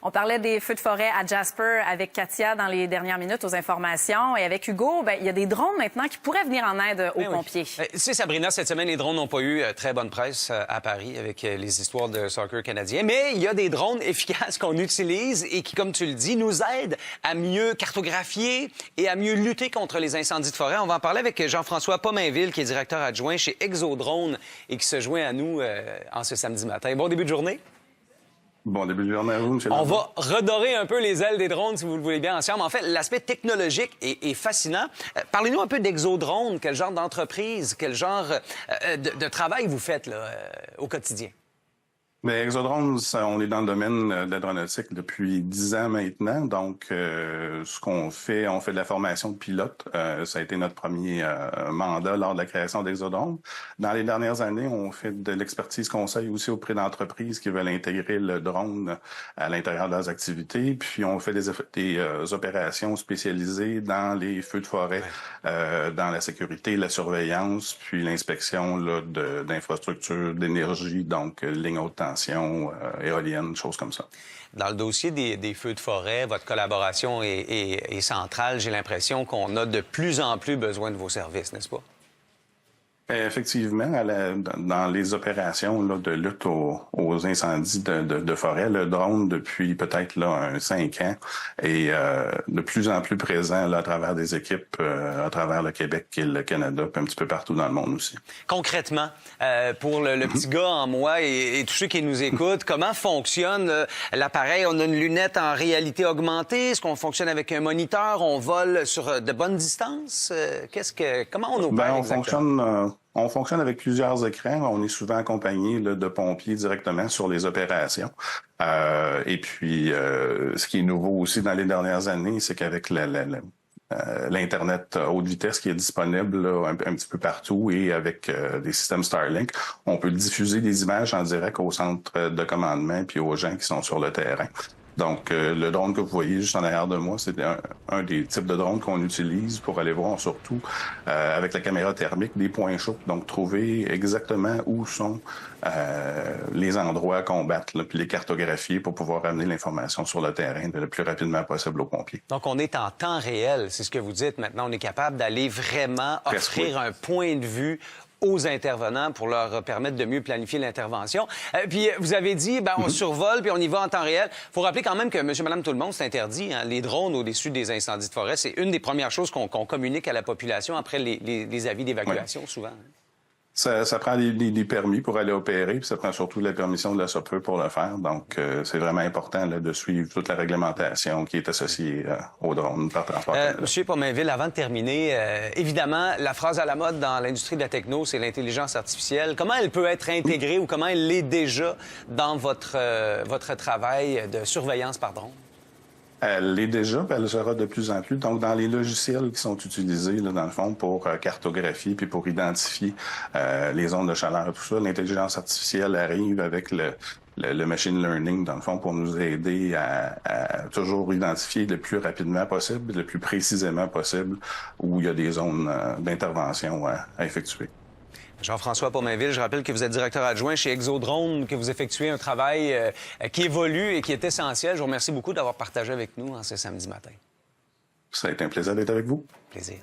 On parlait des feux de forêt à Jasper avec Katia dans les dernières minutes aux informations. Et avec Hugo, il y a des drones maintenant qui pourraient venir en aide aux pompiers. Tu sais, Sabrina, cette semaine, les drones n'ont pas eu très bonne presse à Paris avec les histoires de soccer canadien. Mais il y a des drones efficaces qu'on utilise et qui, comme tu le dis, nous aident à mieux cartographier et à mieux lutter contre les incendies de forêt. On va en parler avec Jean-François Pomainville, qui est directeur adjoint chez Exodrone et qui se joint à nous en ce samedi matin. Bon début de journée. Bon début de journée à vous, M. On va redorer un peu les ailes des drones, si vous le voulez bien, ensemble. En fait, l'aspect technologique est fascinant. Parlez-nous un peu d'Exodrone. Quel genre d'entreprise, quel genre de travail vous faites là, au quotidien? Bien, Exodrone, on est dans le domaine de l'aéronautique depuis 10 ans maintenant. Donc, ce qu'on fait, on fait de la formation de pilotes. Ça a été notre premier mandat lors de la création d'Exodrone. Dans les dernières années, on fait de l'expertise conseil aussi auprès d'entreprises qui veulent intégrer le drone à l'intérieur de leurs activités. Puis, on fait des opérations spécialisées dans les feux de forêt, dans la sécurité, la surveillance, puis l'inspection d'infrastructures d'énergie, donc lignes haute tension, éoliennes, choses comme ça. Dans le dossier des feux de forêt, votre collaboration est centrale. J'ai l'impression qu'on a de plus en plus besoin de vos services, n'est-ce pas? Effectivement, dans les opérations de lutte aux incendies de forêt, le drone, depuis peut-être 5 ans, est de plus en plus présent à travers des équipes à travers le Québec et le Canada, puis un petit peu partout dans le monde aussi. Concrètement, pour le petit gars en moi et tous ceux qui nous écoutent, comment fonctionne l'appareil? On a une lunette en réalité augmentée? Est-ce qu'on fonctionne avec un moniteur? On vole sur de bonnes distances? Comment on opère exactement? On fonctionne avec plusieurs écrans. On est souvent accompagné de pompiers directement sur les opérations. Et puis, ce qui est nouveau aussi dans les dernières années, c'est qu'avec l'Internet haute vitesse qui est disponible un petit peu partout et avec des systèmes Starlink, on peut diffuser des images en direct au centre de commandement puis aux gens qui sont sur le terrain. Donc, le drone que vous voyez juste en arrière de moi, c'est un des types de drones qu'on utilise pour aller voir surtout avec la caméra thermique des points chauds. Donc, trouver exactement où sont les endroits à combattre, puis les cartographier pour pouvoir amener l'information sur le terrain le plus rapidement possible aux pompiers. Donc, on est en temps réel, c'est ce que vous dites maintenant. On est capable d'aller vraiment offrir un point de vue aux intervenants pour leur permettre de mieux planifier l'intervention. Puis, vous avez dit, on survole, puis on y va en temps réel. Il faut rappeler quand même que monsieur, madame, tout le monde, c'est interdit. Hein? Les drones au-dessus des incendies de forêt, c'est une des premières choses qu'on communique à la population après les avis d'évacuation, souvent. Ça prend des permis pour aller opérer, puis ça prend surtout la permission de la SOPE pour le faire. Donc, c'est vraiment important de suivre toute la réglementation qui est associée aux drones par Transport Canada. Monsieur Pomainville, avant de terminer, évidemment, la phrase à la mode dans l'industrie de la techno, c'est l'intelligence artificielle. Comment elle peut être intégrée ou comment elle l'est déjà dans votre travail de surveillance par drone? Elle l'est déjà, puis elle le sera de plus en plus. Donc, dans les logiciels qui sont utilisés, dans le fond, pour cartographier puis pour identifier les ondes de chaleur et tout ça, l'intelligence artificielle arrive avec le machine learning, dans le fond, pour nous aider à toujours identifier le plus rapidement possible, le plus précisément possible, où il y a des zones d'intervention à effectuer. Jean-François Pomainville, je rappelle que vous êtes directeur adjoint chez Exodrone, que vous effectuez un travail qui évolue et qui est essentiel. Je vous remercie beaucoup d'avoir partagé avec nous ce samedi matin. Ça a été un plaisir d'être avec vous. Plaisir.